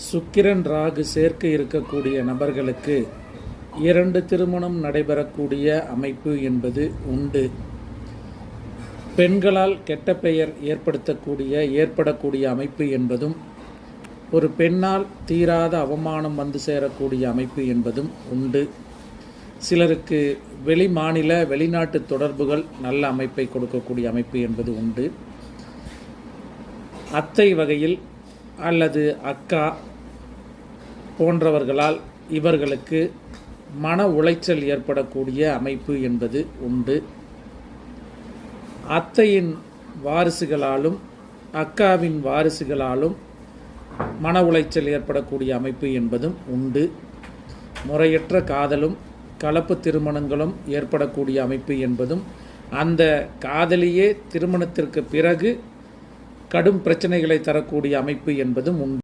சுக்கிரன் ராகு சேர்க்கை இருக்கக்கூடிய நபர்களுக்கு 2 திருமணம் நடைபெறக்கூடிய அமைப்பு என்பது உண்டு. பெண்களால் கெட்ட பெயர் ஏற்படக்கூடிய அமைப்பு என்பதும், ஒரு பெண்ணால் தீராத அவமானம் வந்து சேரக்கூடிய அமைப்பு என்பதும் உண்டு. சிலருக்கு வெளிநாட்டு தொடர்புகள் நல்ல அமைப்பை கொடுக்கக்கூடிய அமைப்பு என்பது உண்டு. அத்தை வகையில் அல்லது அக்கா போன்றவர்களால் இவர்களுக்கு மன உளைச்சல் ஏற்படக்கூடிய அமைப்பு என்பது உண்டு. அத்தையின் வாரிசுகளாலும் அக்காவின் வாரிசுகளாலும் மன உளைச்சல் ஏற்படக்கூடிய அமைப்பு என்பதும் உண்டு. முறையற்ற காதலும் கலப்பு திருமணங்களும் ஏற்படக்கூடிய அமைப்பு என்பதும், அந்த காதலியே திருமணத்திற்கு பிறகு கடும் பிரச்சனைகளை தரக்கூடிய அமைப்பு என்பதும் உண்டு.